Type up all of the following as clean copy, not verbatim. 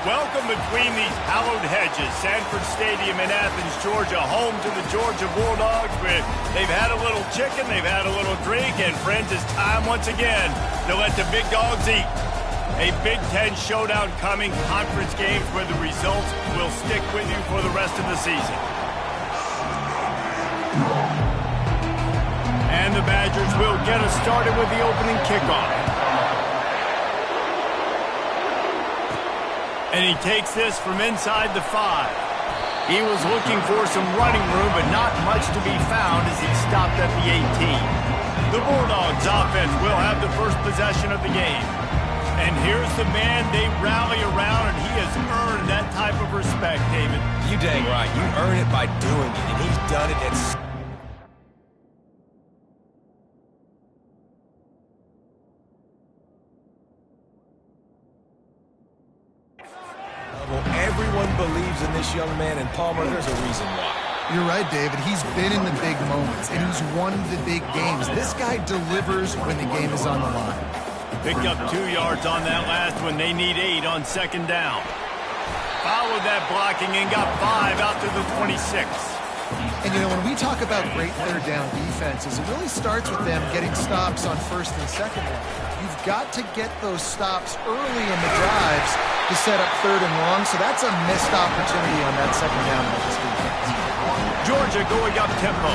Welcome between these hallowed hedges. Sanford Stadium in Athens, Georgia, home to the Georgia Bulldogs. They've had a little chicken, they've had a little drink, and friends, it's time once again to let the big dogs eat. A Big Ten showdown coming, conference games where the results will stick with you for the rest of the season. And the Badgers will get us started with the opening kickoff. And he takes this from inside the 5. He was looking for some running room, but not much to be found as he stopped at the 18. The Bulldogs offense will have the first possession of the game. And here's the man they rally around, and he has earned that type of respect, David. You dang right. You earn it by doing it, and he's done it at everyone believes in this young man, and Palmer, there's a reason why. You're right, David. He's been in the big moments, and he's won the big games. This guy delivers when the game is on the line. Picked up 2 yards on that last one. They need 8 on second down. Followed that blocking and got 5 out to the 26. And, you know, when we talk about great third down defenses, it really starts with them getting stops on first and second down. You've got to get those stops early in the drives to set up third and long, so that's a missed opportunity on that second down by this defense. Georgia going up tempo.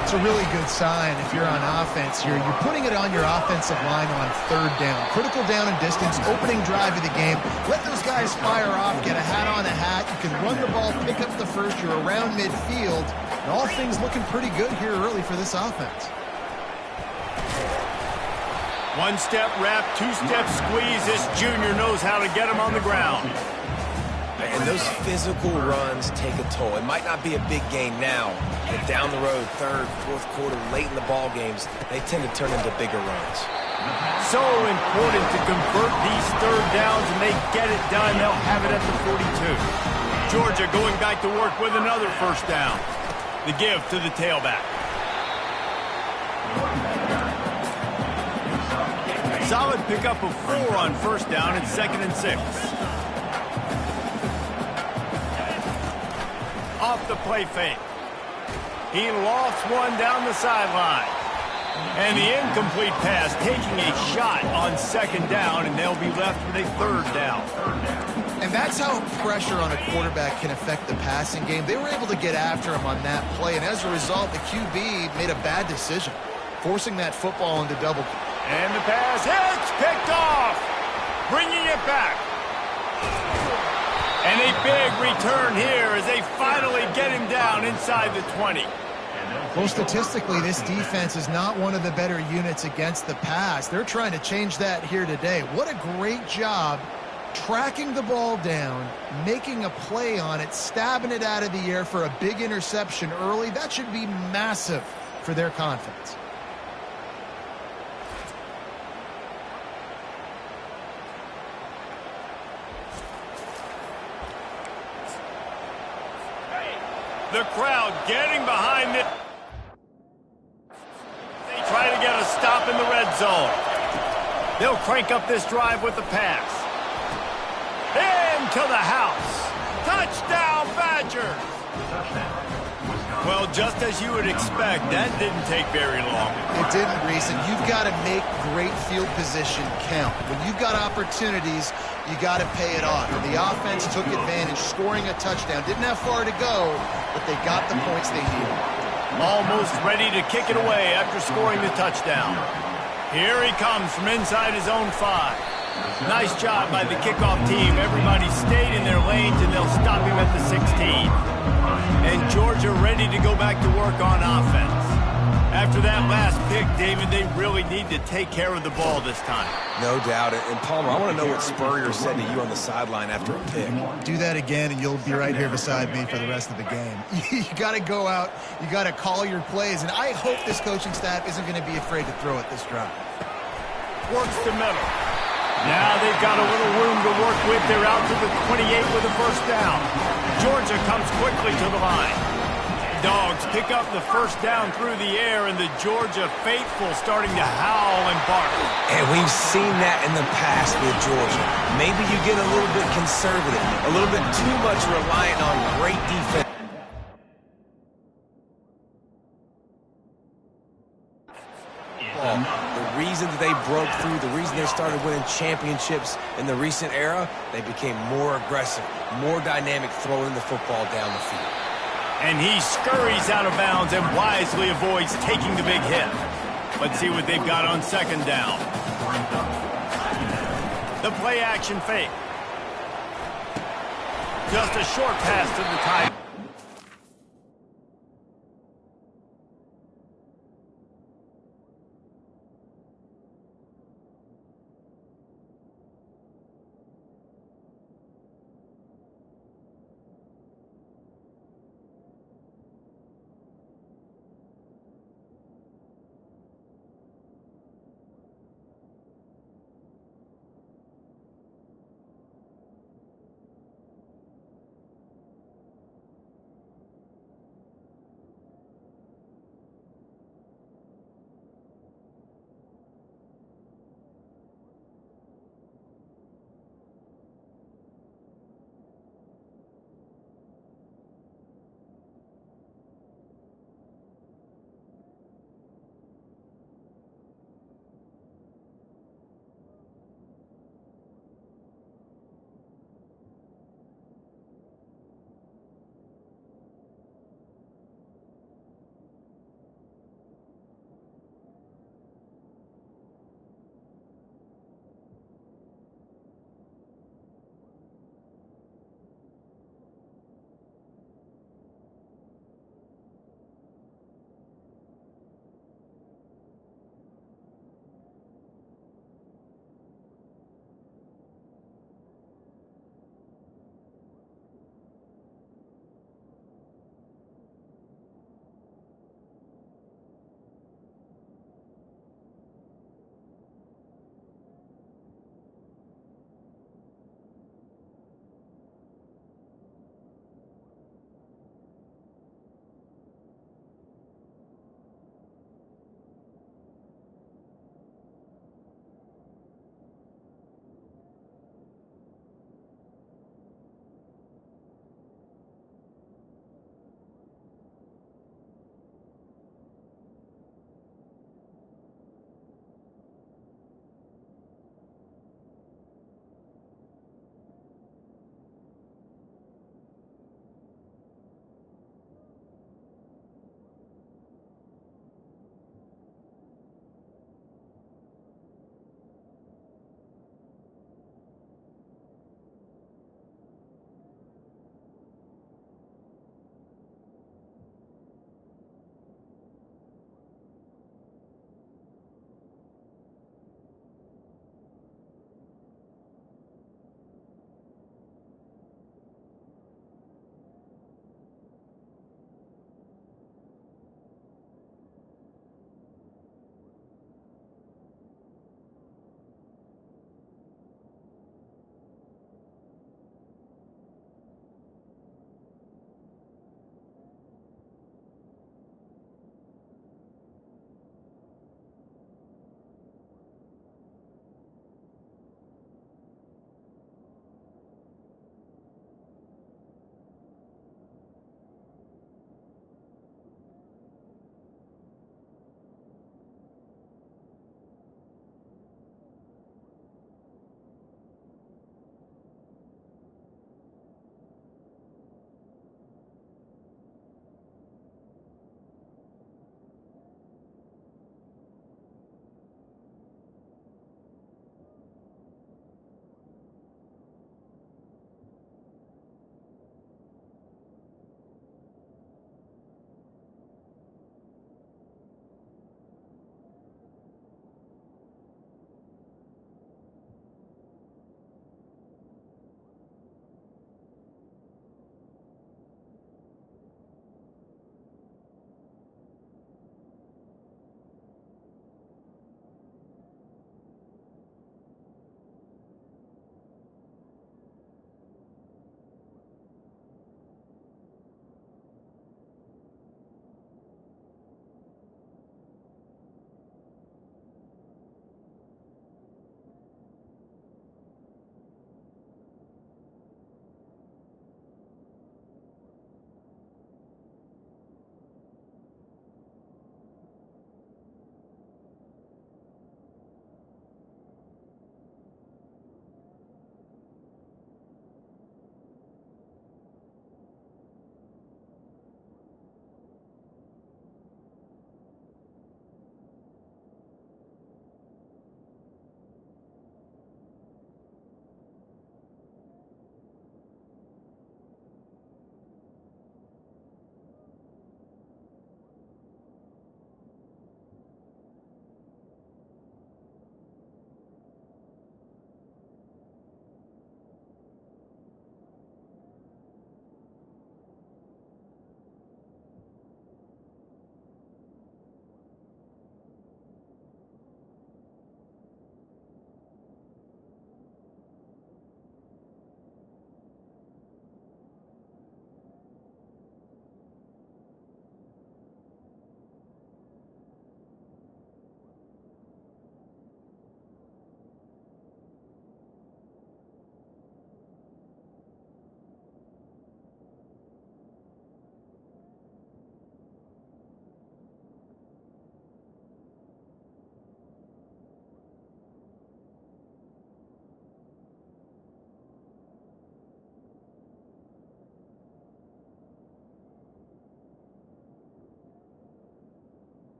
It's a really good sign if you're on offense here. You're putting it on your offensive line on third down. Critical down and distance, opening drive of the game. Let those guys fire off, get a hat on a hat. You can run the ball, pick up the first. You're around midfield. And all things looking pretty good here early for this offense. 1-step wrap, 2-step squeeze. This junior knows how to get him on the ground. And those physical runs take a toll. It might not be a big game now, but down the road, third, fourth quarter, late in the ball games, they tend to turn into bigger runs. So important to convert these third downs, and they get it done. They'll have it at the 42. Georgia going back to work with another first down. The give to the tailback. Solid pickup of 4 on first down and 2nd and 6. Off the play fake. He lofts one down the sideline. And the incomplete pass taking a shot on second down, and they'll be left with a third down. And that's how pressure on a quarterback can affect the passing game. They were able to get after him on that play, and as a result, the QB made a bad decision, forcing that football into double. And the pass hits, picked off, bringing it back. And a big return here as they finally get him down inside the 20. Well, statistically, this defense is not one of the better units against the pass. They're trying to change that here today. What a great job tracking the ball down, making a play on it, stabbing it out of the air for a big interception early. That should be massive for their confidence. The crowd getting behind it. They try to get a stop in the red zone. They'll crank up this drive with the pass. Into the house. Touchdown, Badgers. Well, just as you would expect, that didn't take very long. It didn't, Reese, and you've got to make great field position count. When you've got opportunities, you got to pay it off. And the offense took advantage, scoring a touchdown. Didn't have far to go, but they got the points they needed. Almost ready to kick it away after scoring the touchdown. Here he comes from inside his own 5. Nice job by the kickoff team. Everybody stayed in their lanes, and they'll stop him at the 16. And Georgia ready to go back to work on offense. After that last pick, David, they really need to take care of the ball this time. No doubt. And Palmer, I want to know what Spurrier said to you on the sideline after a pick. Do that again, and you'll be right here beside me for the rest of the game. You got to go out. You got to call your plays. And I hope this coaching staff isn't going to be afraid to throw it this drive. Works the middle. Now they've got a little room to work with. They're out to the 28 with a first down. Georgia comes quickly to the line. Dogs pick up the first down through the air, and the Georgia faithful starting to howl and bark. And we've seen that in the past with Georgia. Maybe you get a little bit conservative, a little bit too much reliant on great defense. The reason that they broke through, the reason they started winning championships in the recent era, they became more aggressive, more dynamic throwing the football down the field. And he scurries out of bounds and wisely avoids taking the big hit. Let's see what they've got on second down. The play action fake. Just a short pass to the tight.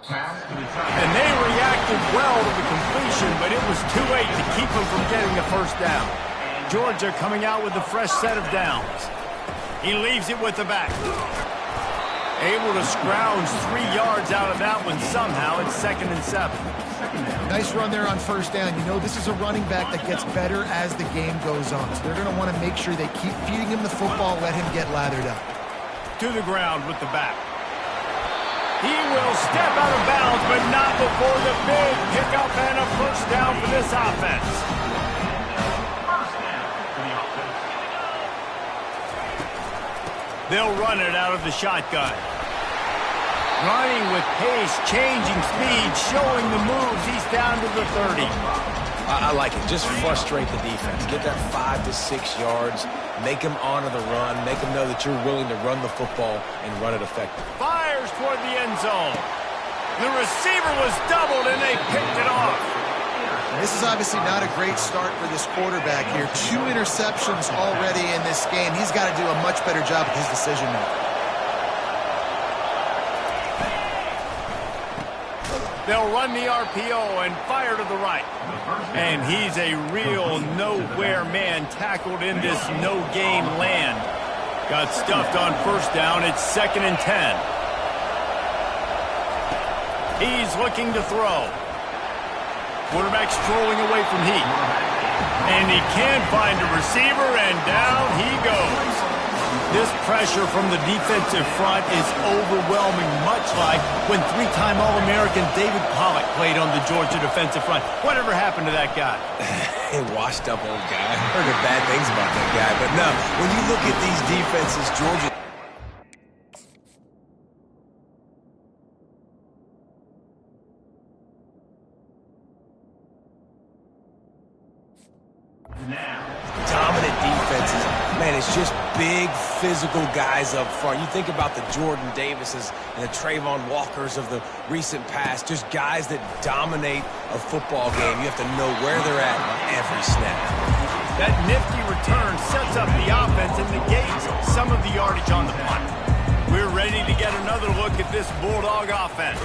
And they reacted well to the completion, but it was too late to keep them from getting the first down. Georgia coming out with a fresh set of downs. He leaves it with the back. Able to scrounge 3 yards out of that one somehow. It's 2nd and 7. Nice run there on first down. You know, this is a running back that gets better as the game goes on. So they're going to want to make sure they keep feeding him the football, let him get lathered up. To the ground with the back. He will step out of bounds, but not before the big pickup and a first down for this offense. They'll run it out of the shotgun. Running with pace, changing speed, showing the moves. He's down to the 30. I like it. Just frustrate the defense. Get that 5 to 6 yards. Make them honor the run. Make them know that you're willing to run the football and run it effectively. Fires toward the end zone. The receiver was doubled, and they picked it off. This is obviously not a great start for this quarterback here. 2 interceptions already in this game. He's got to do a much better job with his decision-making. They'll run the RPO and fire to the right. And he's a real nowhere man tackled in this no-gain land. Got stuffed on first down. It's 2nd and 10. He's looking to throw. Quarterback strolling away from heat. And he can find a receiver, and down he goes. This pressure from the defensive front is overwhelming, much like when 3-time All-American David Pollock played on the Georgia defensive front. Whatever happened to that guy? A washed-up old guy. I heard bad things about that guy. But no, when you look at these defenses, Georgia... dominant defenses. Man, it's just big, physical guys up front. You think about the Jordan Davises and the Trayvon Walkers of the recent past, just guys that dominate a football game. You have to know where they're at on every snap. That nifty return sets up the offense and negates some of the yardage on the punt. We're ready to get another look at this Bulldog offense.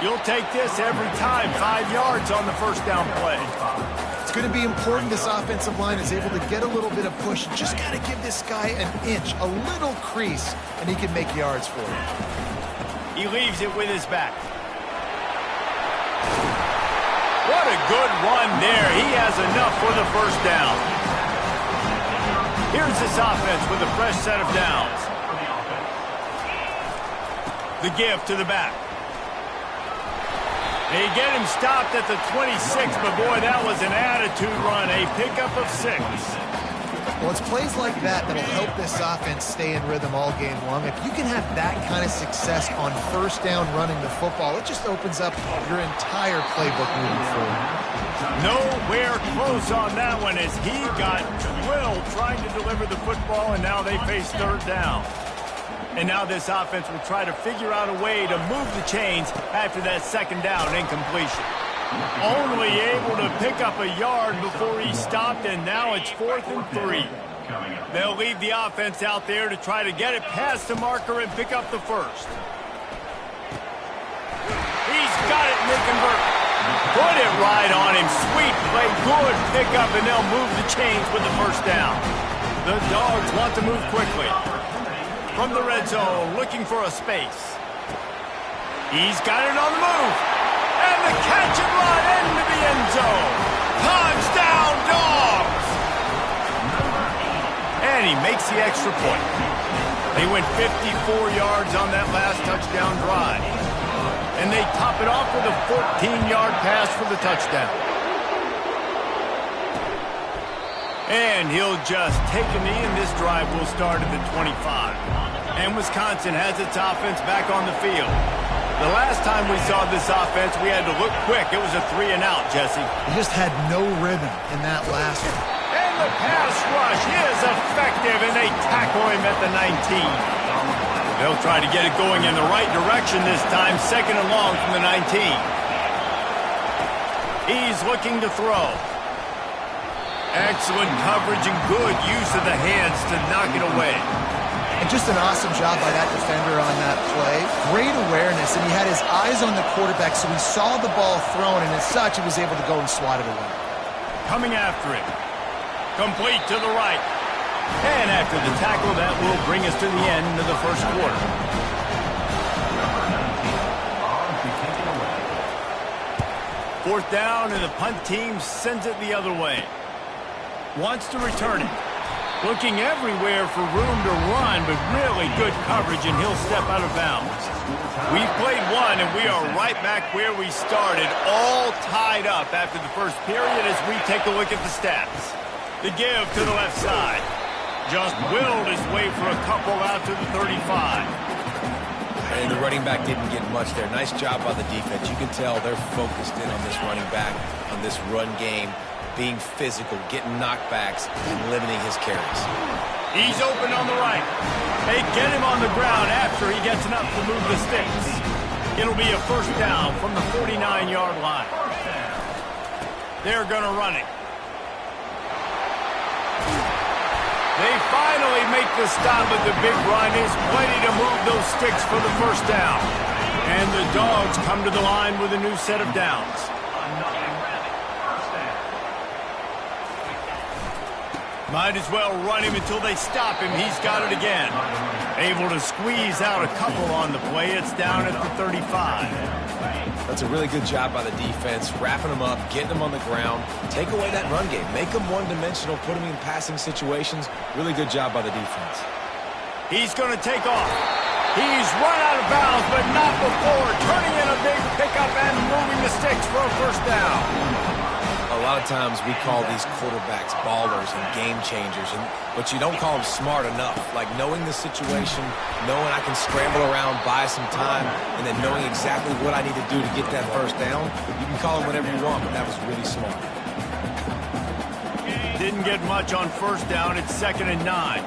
You'll take this every time. 5 yards on the first down play. It's going to be important this offensive line is able to get a little bit of push. Just got to give this guy an inch, a little crease, and he can make yards for it. He leaves it with his back. What a good run there. He has enough for the first down. Here's this offense with a fresh set of downs. The give to the back. They get him stopped at the 26, but boy, that was an attitude run. A pickup of 6. Well, it's plays like that that'll help this offense stay in rhythm all game long. If you can have that kind of success on first down running the football, it just opens up your entire playbook moving forward. Nowhere close on that one as he got drilled trying to deliver the football, and now they face third down. And now this offense will try to figure out a way to move the chains after that second down incompletion. Only able to pick up a yard before he stopped, and now it's 4th and 3. They'll leave the offense out there to try to get it past the marker and pick up the first. He's got it, and they convert. Put it right on him. Sweet play, good pickup, and they'll move the chains with the first down. The Dogs want to move quickly. From the red zone, looking for a space. He's got it on the move. And the catch and run into the end zone. Touchdown, Dogs! And he makes the extra point. They went 54 yards on that last touchdown drive. And they top it off with a 14-yard pass for the touchdown. And he'll just take a knee, and this drive will start at the 25. And Wisconsin has its offense back on the field. The last time we saw this offense, we had to look quick. It was a 3-and-out, Jesse. He just had no rhythm in that last one. And the pass rush is effective, and they tackle him at the 19. They'll try to get it going in the right direction this time, 2nd and long from the 19. He's looking to throw. Excellent coverage and good use of the hands to knock it away. And just an awesome job by that defender on that play. Great awareness, and he had his eyes on the quarterback, so he saw the ball thrown, and as such, he was able to go and swat it away. Coming after it. Complete to the right. And after the tackle, that will bring us to the end of the first quarter. Fourth down, and the punt team sends it the other way. Wants to return it. Looking everywhere for room to run, but really good coverage, and he'll step out of bounds. We've played one, and we are right back where we started, all tied up after the first period as we take a look at the stats. The give to the left side. Just willed his way for a couple out to the 35. And the running back didn't get much there. Nice job by the defense. You can tell they're focused in on this running back, on this run game, being physical, getting knockbacks, and limiting his carries. He's open on the right. They get him on the ground after he gets enough to move the sticks. It'll be a first down from the 49-yard line. They're going to run it. They finally make the stop, but the big run is plenty to move those sticks for the first down. And the Dogs come to the line with a new set of downs. Might as well run him until they stop him. He's got it again. Able to squeeze out a couple on the play. It's down at the 35. That's a really good job by the defense, wrapping them up, getting them on the ground. Take away that run game. Make them one-dimensional, put them in passing situations. Really good job by the defense. He's going to take off. He's run out of bounds, but not before turning in a big pickup and moving the sticks for a first down. A lot of times we call these quarterbacks ballers and game changers, but you don't call them smart enough. Like knowing the situation, knowing I can scramble around, buy some time, and then knowing exactly what I need to do to get that first down. You can call them whatever you want, but that was really smart. Didn't get much on first down. It's 2nd and 9.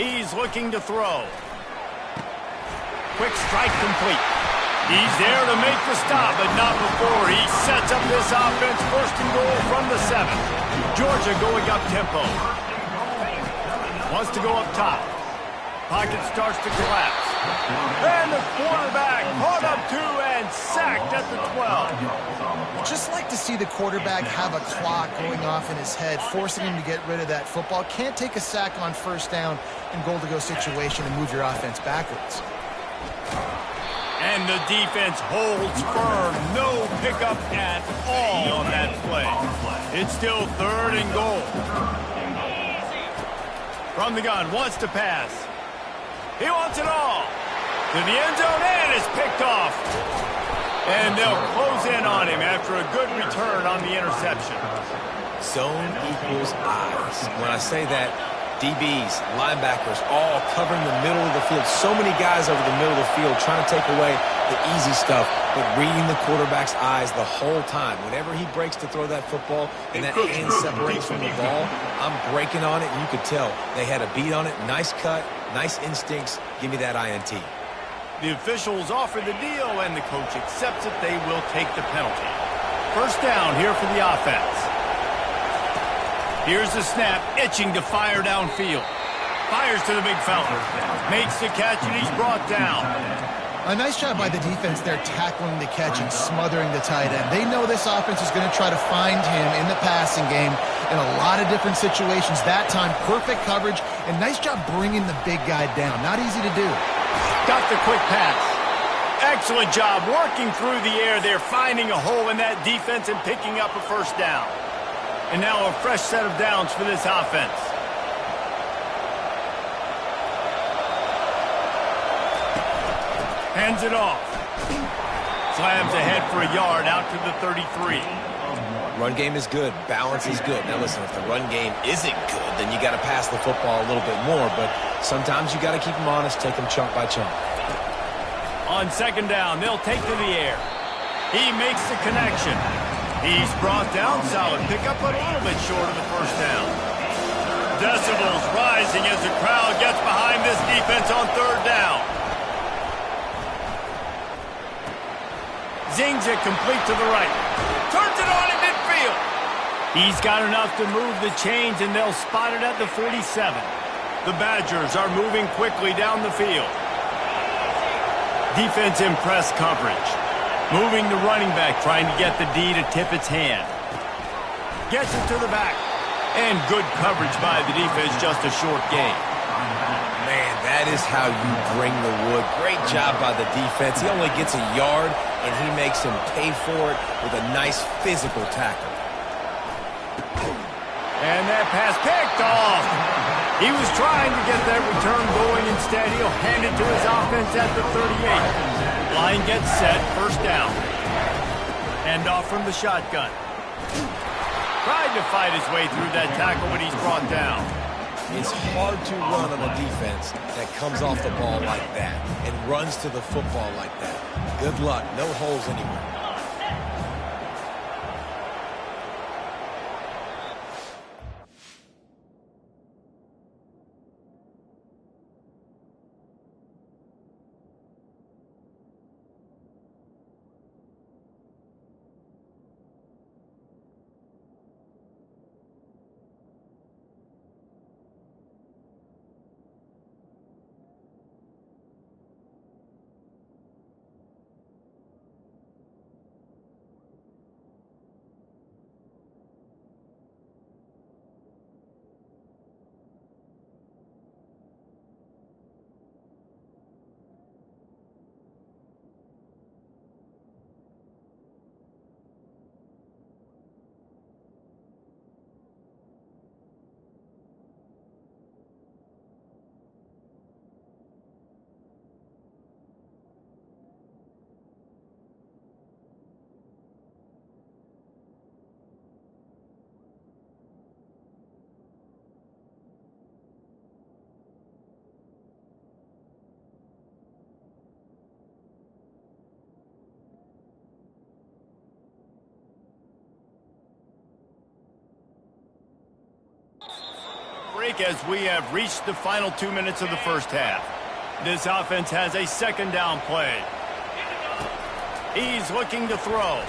He's looking to throw. Quick strike complete. He's there to make the stop, but not before he sets up this offense. 1st and goal from the 7. Georgia going up tempo. Wants to go up top. Pocket starts to collapse. And the quarterback caught up 2 and sacked at the 12. Just like to see the quarterback have a clock going off in his head, forcing him to get rid of that football. Can't take a sack on first down in goal-to-go situation and move your offense backwards. And the defense holds firm. No pickup at all on that play. It's still 3rd and goal. From the gun, wants to pass. He wants it all. To the end zone, and it's picked off. And they'll close in on him after a good return on the interception. Zone equals eyes. When I say that, DBs, linebackers, all covering the middle of the field. So many guys over the middle of the field trying to take away the easy stuff, but reading the quarterback's eyes the whole time. Whenever he breaks to throw that football and that hand separates from the ball, I'm breaking on it, and you could tell they had a beat on it. Nice cut, nice instincts. Give me that INT. The officials offer the deal, and the coach accepts it. They will take the penalty. First down here for the offense. Here's the snap, itching to fire downfield. Fires to the big fella. Makes the catch, and he's brought down. A nice job by the defense there, tackling the catch and smothering the tight end. They know this offense is going to try to find him in the passing game in a lot of different situations. That time, perfect coverage, and nice job bringing the big guy down. Not easy to do. Got the quick pass. Excellent job working through the air there, finding a hole in that defense and picking up a first down. And now a fresh set of downs for this offense. Hands it off. Slams ahead for a yard out to the 33. Run game is good. Balance is good. Now listen, if the run game isn't good, then you got to pass the football a little bit more. But sometimes you got to keep them honest, take them chunk by chunk. On second down, they'll take to the air. He makes the connection. He's brought down. Solid pickup, but a little bit short of the first down. Decibels rising as the crowd gets behind this defense on third down. Zings it complete to the right. Turns it on in midfield. He's got enough to move the chains, and they'll spot it at the 47. The Badgers are moving quickly down the field. Defense in press coverage. Moving the running back, trying to get the D to tip its hand. Gets it to the back. And good coverage by the defense, just a short gain. Man, that is how you bring the wood. Great job by the defense. He only gets a yard, and he makes him pay for it with a nice physical tackle. And that pass picked off. He was trying to get that return going. Instead, he'll hand it to his offense at the 38. Line gets set, first down. Hand off from the shotgun. Tried to fight his way through that tackle, but he's brought down. It's hard to run on a defense that comes off the ball like that and runs to the football like that. Good luck. No holes anywhere. As we have reached the final 2 minutes of the first half. This offense has a second down play. He's looking to throw.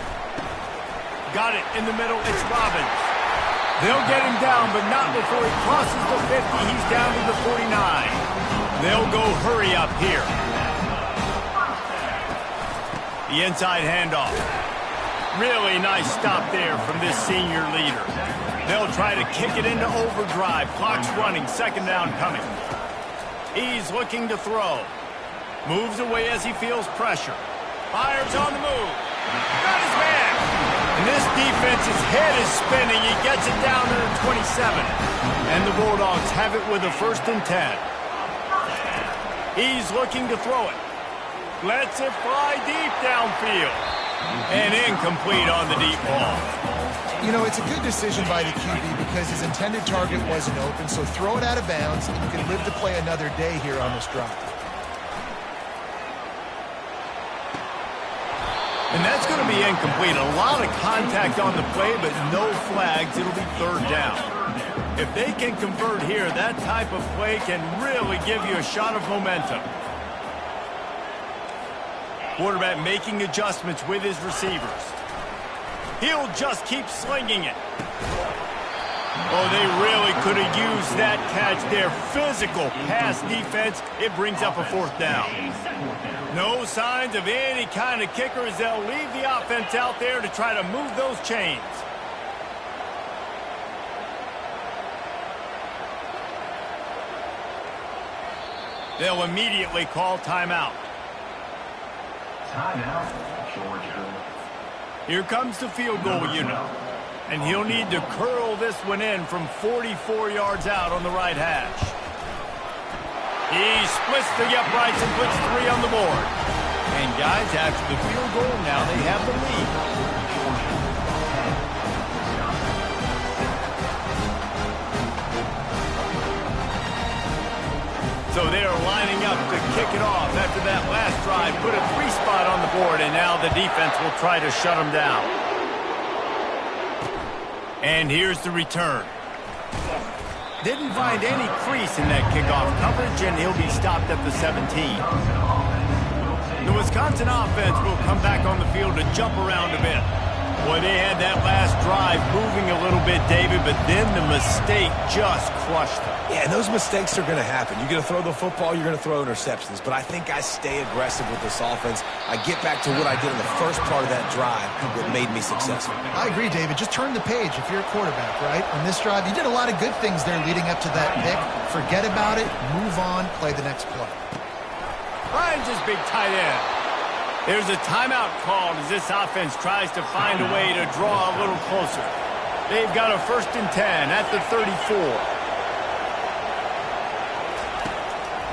Got it in the middle. It's Robbins. They'll get him down, but not before he crosses the 50. He's down to the 49. They'll go hurry up here. The inside handoff. Really nice stop there from this senior leader. They'll try to kick it into overdrive. Clock's running. Second down coming. He's looking to throw. Moves away as he feels pressure. Fires on the move. Got his man. And this defense's head is spinning. He gets it down to the 27. And the Bulldogs have it with a 1st and 10. He's looking to throw it. Lets it fly deep downfield. And incomplete on the deep ball. You know, it's a good decision by the QB because his intended target wasn't open, so throw it out of bounds, and you can live to play another day here on this drive. And that's going to be incomplete. A lot of contact on the play, but no flags. It'll be third down. If they can convert here, that type of play can really give you a shot of momentum. Quarterback making adjustments with his receivers. He'll just keep slinging it. Oh, they really could have used that catch there. Physical pass defense. It brings up a 4th down. No signs of any kind of kicker as they'll leave the offense out there to try to move those chains. They'll immediately call timeout. Timeout, Georgia. Here comes the field goal unit. And he'll need to curl this one in from 44 yards out on the right hash. He splits the uprights and puts 3 on the board. And guys, after the field goal, now they have the lead. So they are lining up to kick it off after that last drive. Put a 3 spot on the board, and now the defense will try to shut them down. And here's the return. Didn't find any crease in that kickoff coverage, and he'll be stopped at the 17. The Wisconsin offense will come back on the field to jump around a bit. Boy, they had that last drive moving a little bit, David, but then the mistake just crushed them. Yeah, and those mistakes are going to happen. You're going to throw the football, you're going to throw interceptions. But I think I stay aggressive with this offense. I get back to what I did in the first part of that drive that made me successful. I agree, David. Just turn the page if you're a quarterback, right? On this drive, you did a lot of good things there leading up to that pick. Forget about it, move on, play the next play. Ryan's his big tight end. There's a timeout called as this offense tries to find a way to draw a little closer. They've got a 1st and 10 at the 34.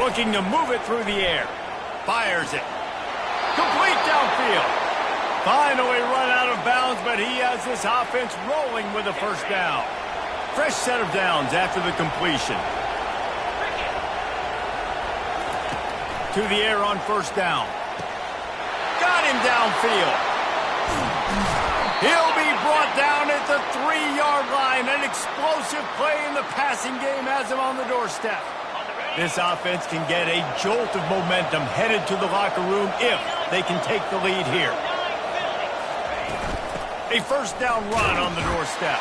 Looking to move it through the air. Fires it. Complete downfield. Finally run out of bounds, but he has this offense rolling with a 1st down. Fresh set of downs after the completion. To the air on 1st down. Got him downfield. He'll be brought down at the 3-yard line. An explosive play in the passing game has him on the doorstep. This offense can get a jolt of momentum headed to the locker room if they can take the lead here. A 1st down run on the doorstep.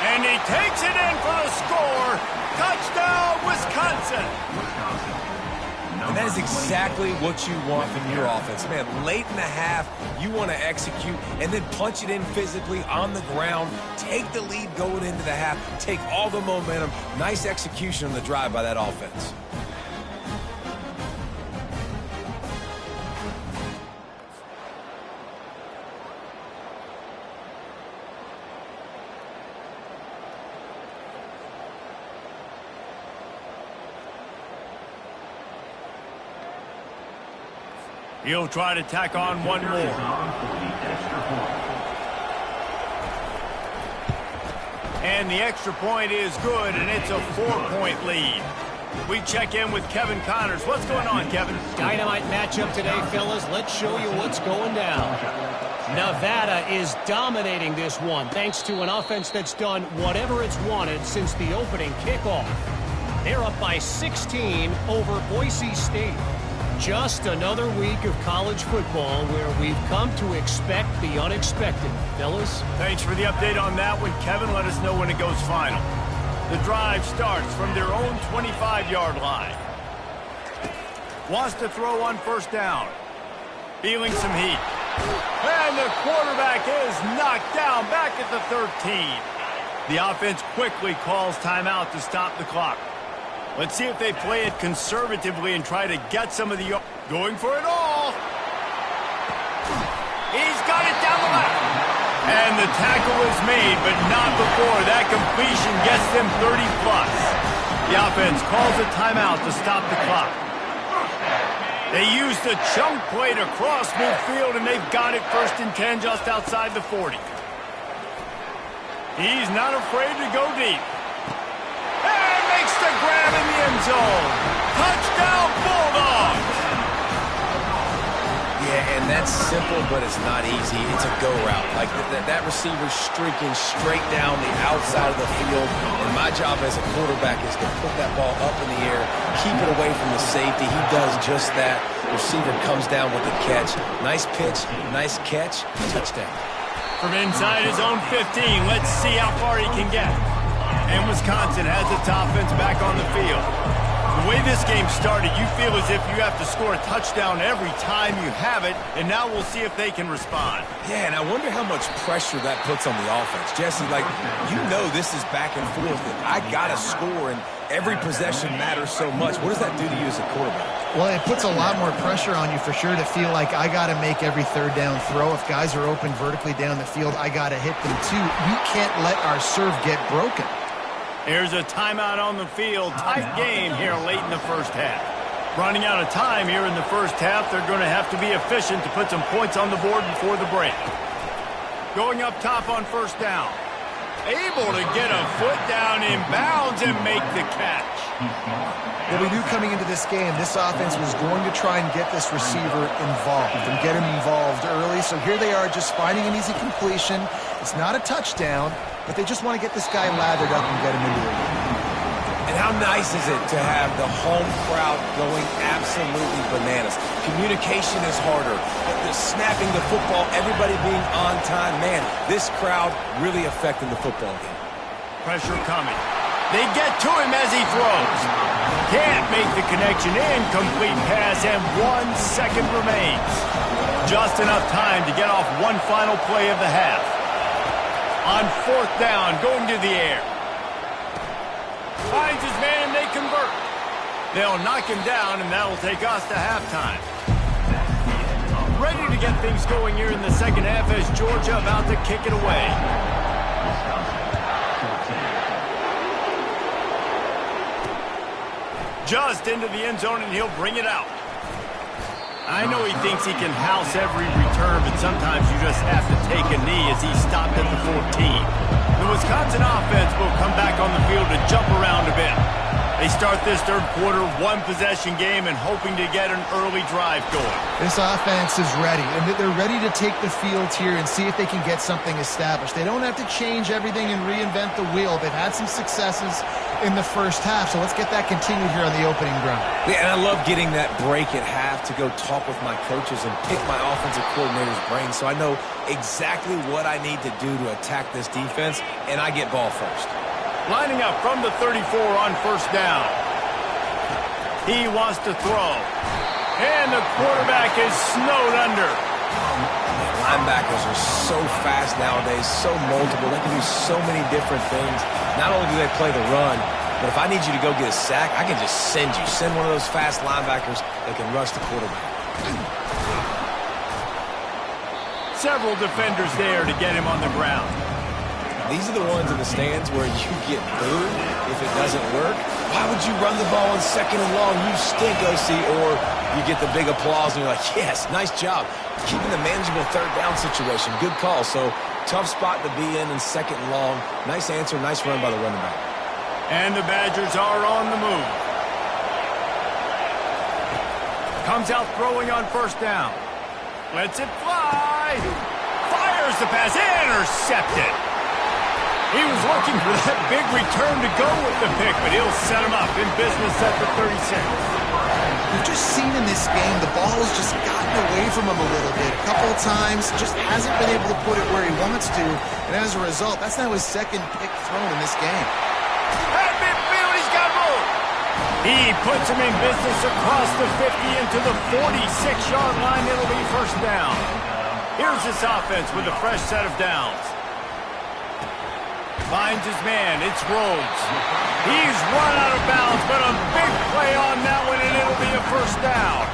And he takes it in for the score. Touchdown, Wisconsin. And that is exactly what you want from your offense. Man, late in the half, you want to execute and then punch it in physically on the ground. Take the lead going into the half. Take all the momentum. Nice execution on the drive by that offense. He'll try to tack on one more. And the extra point is good, and it's a 4-point lead. We check in with Kevin Connors. What's going on, Kevin? Dynamite matchup today, fellas. Let's show you what's going down. Nevada is dominating this one, thanks to an offense that's done whatever it's wanted since the opening kickoff. They're up by 16 over Boise State. Just another week of college football where we've come to expect the unexpected. Fellas? Thanks for the update on that one, Kevin. Let us know when it goes final. The drive starts from their own 25-yard line. Wants to throw on 1st down. Feeling some heat. And the quarterback is knocked down back at the 13. The offense quickly calls timeout to stop the clock. Let's see if they play it conservatively and try to get some of the... Going for it all. He's got it down the left. And the tackle is made, but not before that completion gets them 30-plus. The offense calls a timeout to stop the clock. They used a chunk play to cross midfield, and they've got it 1st and 10 just outside the 40. He's not afraid to go deep. And makes the grab in the end zone. Touchdown, Bulldogs! Yeah, and that's simple, but it's not easy. It's a go route. Like that receiver's streaking straight down the outside of the field, and my job as a quarterback is to put that ball up in the air, keep it away from the safety. He does just that. The receiver comes down with the catch. Nice pitch, nice catch, touchdown. From inside his own 15, let's see how far he can get. And Wisconsin has its offense back on the field. The way this game started, you feel as if you have to score a touchdown every time you have it, and now we'll see if they can respond. Yeah, and I wonder how much pressure that puts on the offense. Jesse, like, you know this is back and forth, and I got to score, and every possession matters so much. What does that do to you as a quarterback? Well, it puts a lot more pressure on you for sure to feel like I got to make every third down throw. If guys are open vertically down the field, I got to hit them too. We can't let our serve get broken. Here's a timeout on the field. Tight game here late in the first half. Running out of time here in the first half. They're going to have to be efficient to put some points on the board before the break. Going up top on first down. Able to get a foot down in bounds and make the catch. Well, we knew coming into this game, this offense was going to try and get this receiver involved and get him involved early. So here they are just finding an easy completion. It's not a touchdown, but they just want to get this guy lathered up and get him into the game. And how nice is it to have the home crowd going absolutely bananas? Communication is harder. The snapping the football, everybody being on time. Man, this crowd really affecting the football game. Pressure coming. They get to him as he throws. Can't make the connection. Incomplete pass, and 1 second remains. Just enough time to get off one final play of the half. On fourth down, going to the air. Finds his man, and they convert. They'll knock him down, and that'll take us to halftime. Ready to get things going here in the second half as Georgia about to kick it away. Just into the end zone, and he'll bring it out. I know he thinks he can house every return, but sometimes you just have to take a knee as he stopped at the 14. The Wisconsin offense will come back on the field to jump around a bit. They start this third quarter, one-possession game, and hoping to get an early drive going. This offense is ready, and they're ready to take the field here and see if they can get something established. They don't have to change everything and reinvent the wheel. They've had some successes in the first half, so let's get that continued here on the opening drive. Yeah, and I love getting that break at half to go talk with my coaches and pick my offensive coordinator's brain so I know exactly what I need to do to attack this defense, and I get ball first. Lining up from the 34 on first down. He wants to throw. And the quarterback is snowed under. Linebackers are so fast nowadays, so multiple. They can do so many different things. Not only do they play the run, but if I need you to go get a sack, I can just send you. Send one of those fast linebackers that can rush the quarterback. Several defenders there to get him on the ground. These are the ones in the stands where you get booed if it doesn't work. Why would you run the ball on second and long? You stink, OC. Or you get the big applause and you're like, yes, nice job. Keeping the manageable third down situation. Good call. So tough spot to be in second and long. Nice answer, nice run by the running back. And the Badgers are on the move. Comes out throwing on first down. Lets it fly. Fires the pass. Intercepted. He was looking for that big return to go with the pick, but he'll set him up in business at the 36. We've just seen in this game the ball has just gotten away from him a little bit. A couple of times, just hasn't been able to put it where he wants to, and as a result, that's now his second pick thrown in this game. At midfield, he's got room. He puts him in business across the 50 into the 46-yard line. It'll be first down. Here's this offense with a fresh set of downs. Finds his man. It's Rhodes. He's run out of bounds, but a big play on that one, and it'll be a first down.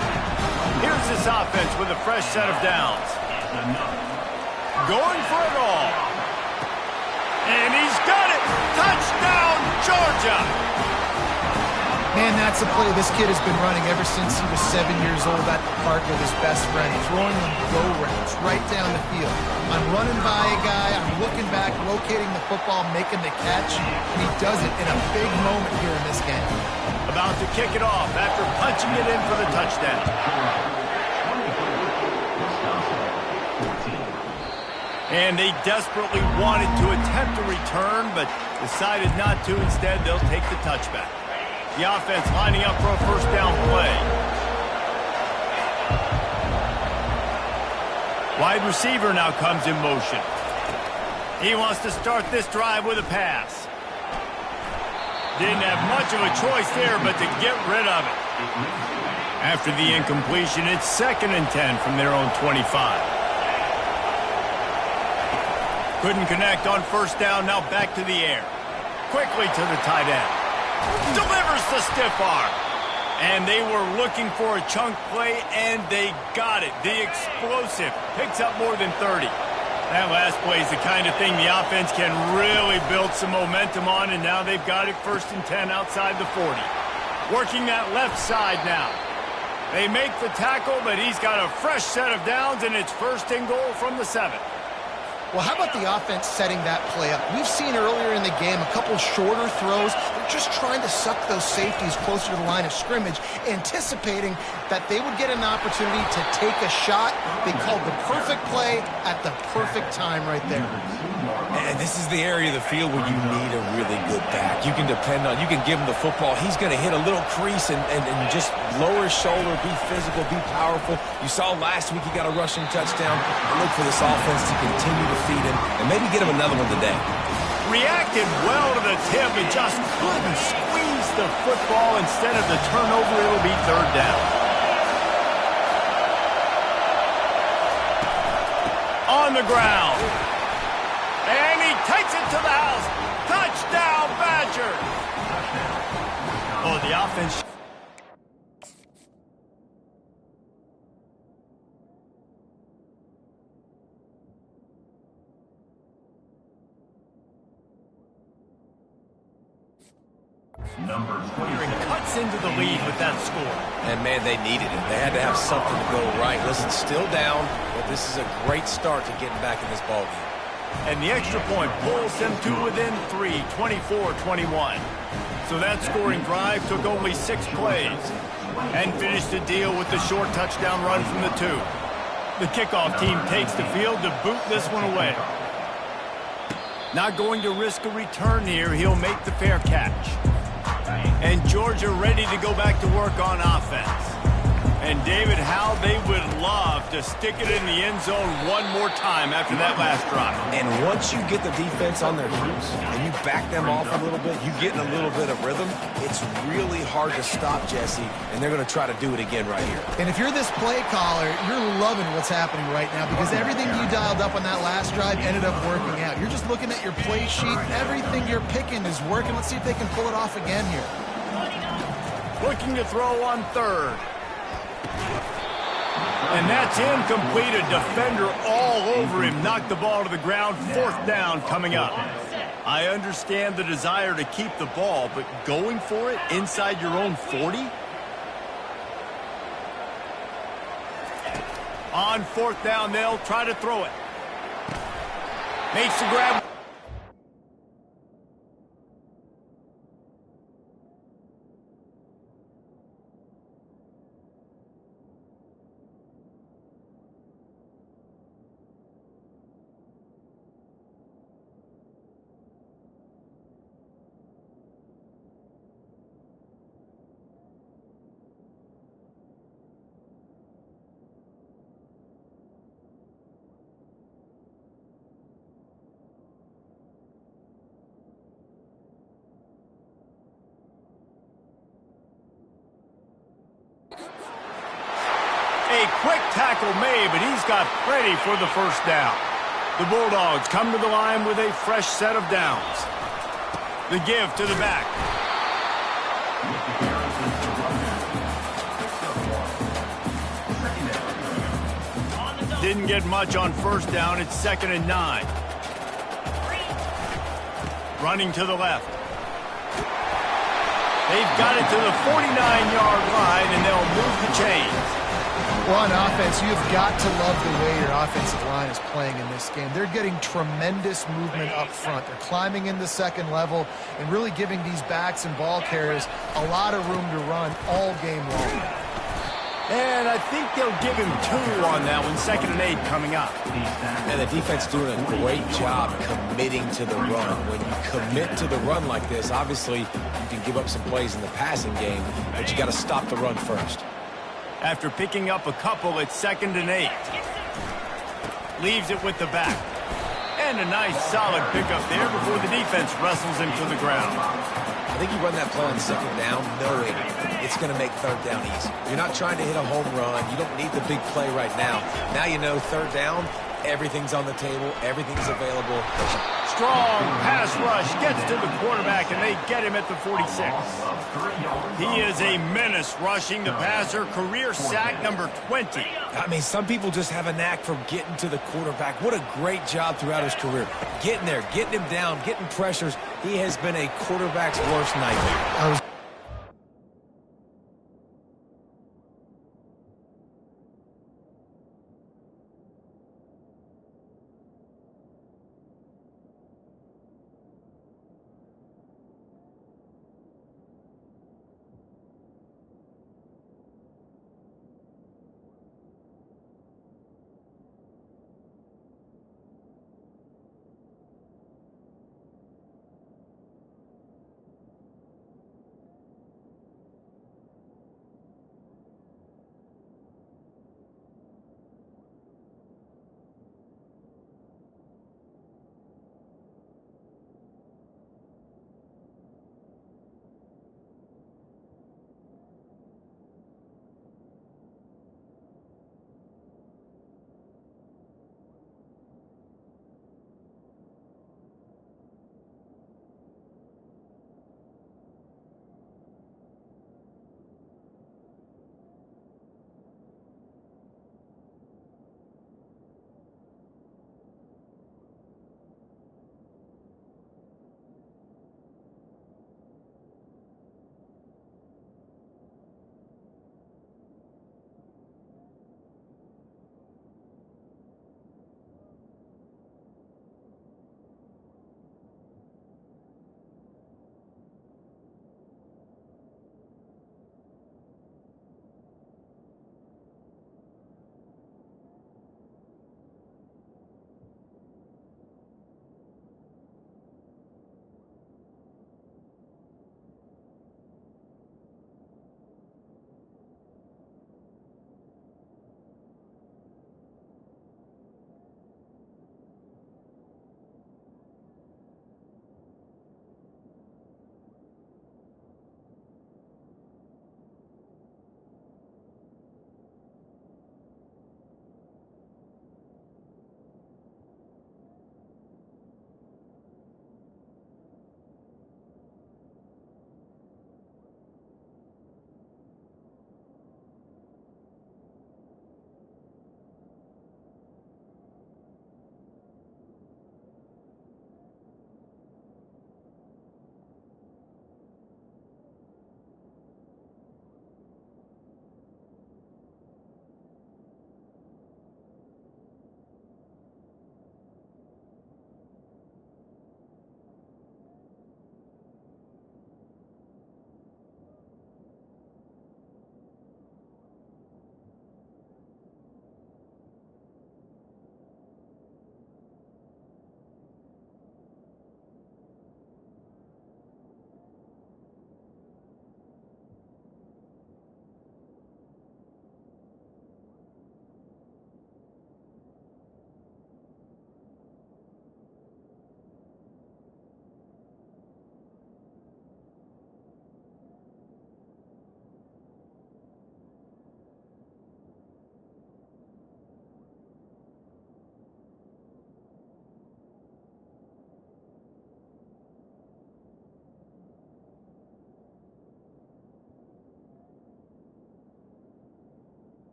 Here's this offense with a fresh set of downs. Going for it all. And he's got it. Touchdown, Georgia. Man, that's a play this kid has been running ever since he was 7 years old at the park with his best friend, throwing them go routes right down the field. I'm running by a guy, I'm looking back, locating the football, making the catch, and he does it in a big moment here in this game. About to kick it off after punching it in for the touchdown. And they desperately wanted to attempt a return, but decided not to. Instead, they'll take the touchback. The offense lining up for a first down play. Wide receiver now comes in motion. He wants to start this drive with a pass. Didn't have much of a choice there but to get rid of it. After the incompletion, it's 2nd and 10 from their own 25. Couldn't connect on 1st down, now back to the air. Quickly to the tight end. Delivers the stiff arm. And they were looking for a chunk play, and they got it. The explosive picks up more than 30. That last play is the kind of thing the offense can really build some momentum on, and now they've got it 1st and 10 outside the 40. Working that left side now. They make the tackle, but he's got a fresh set of downs, and it's 1st and goal from the 7. Well, how about the offense setting that play up? We've seen earlier in the game a couple shorter throws. They're just trying to suck those safeties closer to the line of scrimmage, anticipating that they would get an opportunity to take a shot. They called the perfect play at the perfect time right there. And this is the area of the field where you need a really good back. You can depend on, you can give him the football. He's going to hit a little crease and just lower his shoulder, be physical, be powerful. You saw last week he got a rushing touchdown. I look for this offense to continue to feed him and maybe get him another one today. Reacted well to the tip and just couldn't squeeze the football. Instead of the turnover, it'll be 3rd down. On the ground. And he takes it to the house. Touchdown, Badger. Oh, the offense. Cuts into the lead with that score. And, man, they needed it. They had to have something to go right. Listen, still down, but this is a great start to getting back in this ballgame. And the extra point pulls them to within 3, 24-21. So that scoring drive took only 6 plays and finished the deal with the short touchdown run from the 2. The kickoff team takes the field to boot this one away. Not going to risk a return here. He'll make the fair catch. And Georgia ready to go back to work on offense. And David, how they would love to stick it in the end zone one more time after that last drive. And once you get the defense on their heels and you back them off a little bit, you get in a little bit of rhythm, it's really hard to stop, Jesse, and they're going to try to do it again right here. And if you're this play caller, you're loving what's happening right now because everything you dialed up on that last drive ended up working out. You're just looking at your play sheet. Everything you're picking is working. Let's see if they can pull it off again here. Looking to throw on 3rd. And that's incomplete. A defender all over him. Knocked the ball to the ground. 4th down coming up. I understand the desire to keep the ball, but going for it inside your own 40? On 4th down, they'll try to throw it. Makes the grab. A quick tackle made, but he's got plenty for the 1st down. The Bulldogs come to the line with a fresh set of downs. The give to the back. Didn't get much on 1st down. It's 2nd and 9. Running to the left. They've got it to the 49-yard line, and they'll move the chains. Well, on offense, you've got to love the way your offensive line is playing in this game. They're getting tremendous movement up front. They're climbing in the 2nd level and really giving these backs and ball carriers a lot of room to run all game long. And I think they'll give him 2 on that one. 2nd and 8 coming up. And the defense doing a great job committing to the run. When you commit to the run like this, obviously you can give up some plays in the passing game, but you got to stop the run first. After picking up a couple, it's 2nd and 8. Leaves it with the back. And a nice solid pickup there before the defense wrestles him to the ground. I think you run that play on second down knowing it's going to make third down easy. You're not trying to hit a home run. You don't need the big play right now. Now you know third down, everything's on the table, everything's available. Strong pass rush gets to the quarterback, and they get him at the 46. He is a menace rushing the passer. Career sack number 20. I mean, some people just have a knack for getting to the quarterback. What a great job throughout his career. Getting there, getting him down, getting pressures. He has been a quarterback's worst nightmare.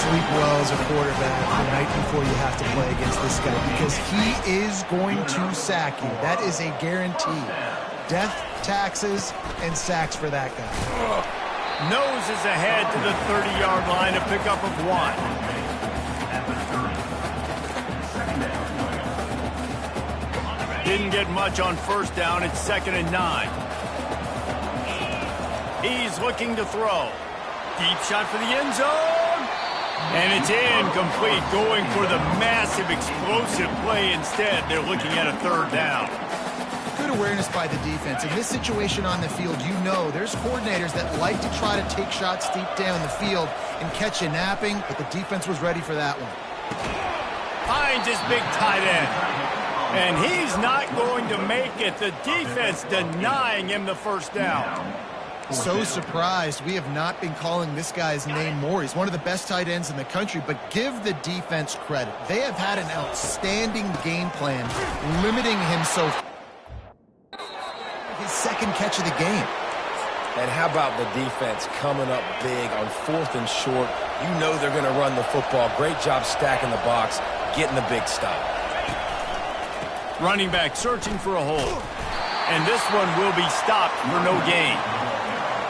sleep well as a quarterback the night before you have to play against this guy because he is going to sack you. That is a guarantee. Death, taxes, and sacks for that guy. Noses ahead to the 30-yard line, a pickup of 1. Didn't get much on first down. It's 2nd and 9. He's looking to throw. Deep shot for the end zone. And it's incomplete, going for the massive explosive play instead. They're looking at a 3rd down. Good awareness by the defense. In this situation on the field, you know there's coordinators that like to try to take shots deep down the field and catch you napping, but the defense was ready for that one. Finds his big tight end. And he's not going to make it. The defense denying him the 1st down. So surprised. We have not been calling this guy's name more. He's one of the best tight ends in the country, but give the defense credit. They have had an outstanding game plan, limiting him so far. His 2nd catch of the game. And how about the defense coming up big on 4th and short? You know they're going to run the football. Great job stacking the box, getting the big stop. Running back searching for a hole. And this one will be stopped for no gain.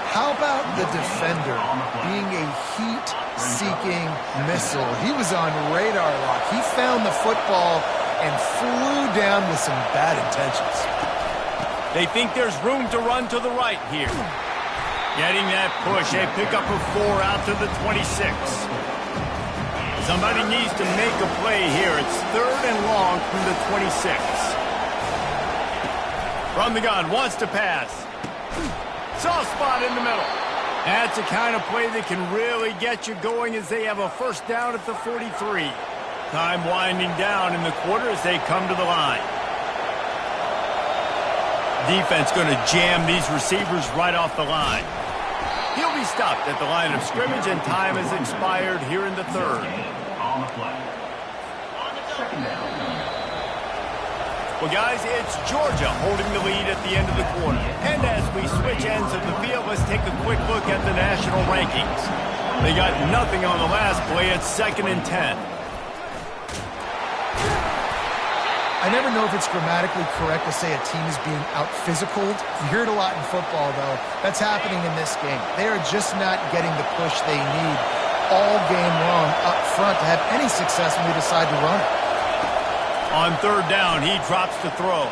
How about the defender being a heat-seeking missile? He was on radar lock. He found the football and flew down with some bad intentions. They think there's room to run to the right here. Getting that push, a pickup of 4 out to the 26. Somebody needs to make a play here. It's 3rd and long from the 26. From the gun, wants to pass. Soft spot in the middle. That's the kind of play that can really get you going as they have a 1st down at the 43. Time winding down in the quarter as they come to the line. Defense going to jam these receivers right off the line. He'll be stopped at the line of scrimmage, and time has expired here in the 3rd. On the play. On the 2nd down. Well, guys, it's Georgia holding the lead at the end of the quarter. And as we switch ends of the field, let's take a quick look at the national rankings. They got nothing on the last play. It's 2nd and 10. I never know if it's grammatically correct to say a team is being out-physicaled. You hear it a lot in football, though. That's happening in this game. They are just not getting the push they need all game long up front to have any success when they decide to run it. On 3rd down, he drops to throw.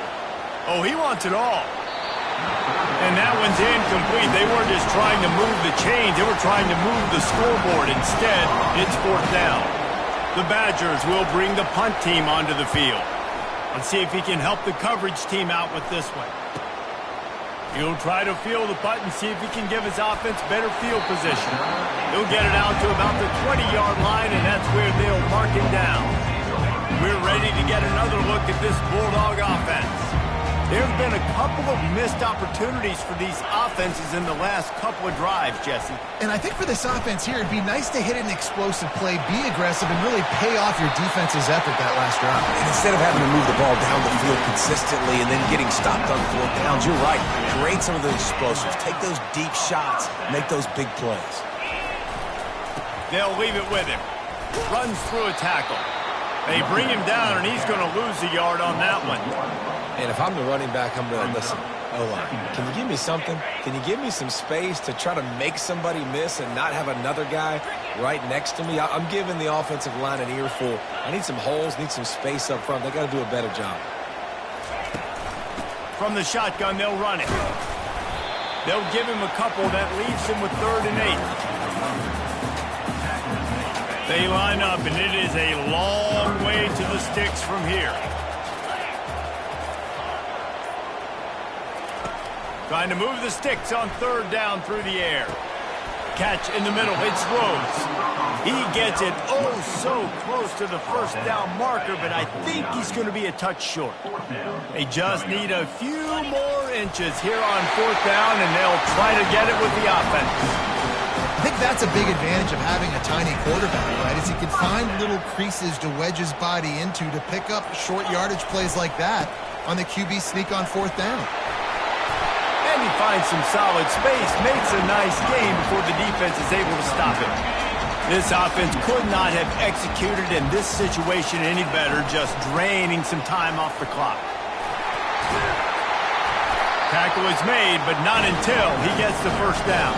Oh, he wants it all. And that one's incomplete. They weren't just trying to move the chains. They were trying to move the scoreboard. Instead, it's 4th down. The Badgers will bring the punt team onto the field. Let's see if he can help the coverage team out with this one. He'll try to field the punt and see if he can give his offense better field position. He'll get it out to about the 20-yard line, and that's where they'll mark him down. We're ready to get another look at this Bulldog offense. There have been a couple of missed opportunities for these offenses in the last couple of drives, Jesse. And I think for this offense here, it'd be nice to hit an explosive play, be aggressive, and really pay off your defense's effort that last drive. And instead of having to move the ball down the field consistently and then getting stopped on 4th downs, you're right. Create some of those explosives. Take those deep shots. Make those big plays. They'll leave it with him. Runs through a tackle. They bring him down, and he's going to lose a yard on that one. And if I'm the running back, I'm going to listen. O-line, can you give me something? Can you give me some space to try to make somebody miss and not have another guy right next to me? I'm giving the offensive line an earful. I need some holes, need some space up front. They got to do a better job. From the shotgun, they'll run it. They'll give him a couple. That leaves him with 3rd and 8. They line up, and it is a long way to the sticks from here. Trying to move the sticks on 3rd down through the air. Catch in the middle. It's Rhodes. He gets it so close to the 1st down marker, but I think he's going to be a touch short. They just need a few more inches here on 4th down, and they'll try to get it with the offense. I think that's a big advantage of having a tiny quarterback, right? Is he can find little creases to wedge his body into to pick up short yardage plays like that on the QB sneak on 4th down. And he finds some solid space, makes a nice game before the defense is able to stop him. This offense could not have executed in this situation any better, just draining some time off the clock. Tackle is made, but not until he gets the first down.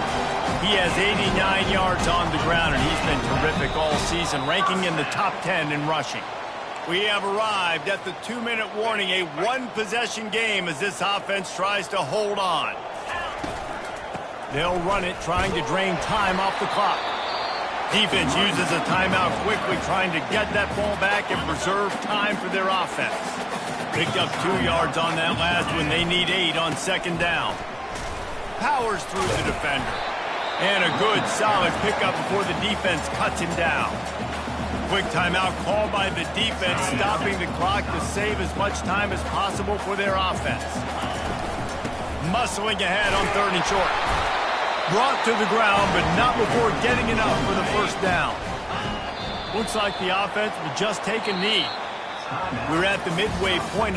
He has 89 yards on the ground, and he's been terrific all season, ranking in the top 10 in rushing. We have arrived at the 2-minute warning, a one-possession game as this offense tries to hold on. They'll run it, trying to drain time off the clock. Defense uses a timeout quickly, trying to get that ball back and preserve time for their offense. Picked up 2 yards on that last one. They need 8 on second down. Powers through the defender. And a good, solid pickup before the defense cuts him down. Quick timeout called by the defense, stopping the clock to save as much time as possible for their offense. Muscling ahead on 3rd and short. Brought to the ground, but not before getting enough for the first down. Looks like the offense will just take a knee. We're at the midway point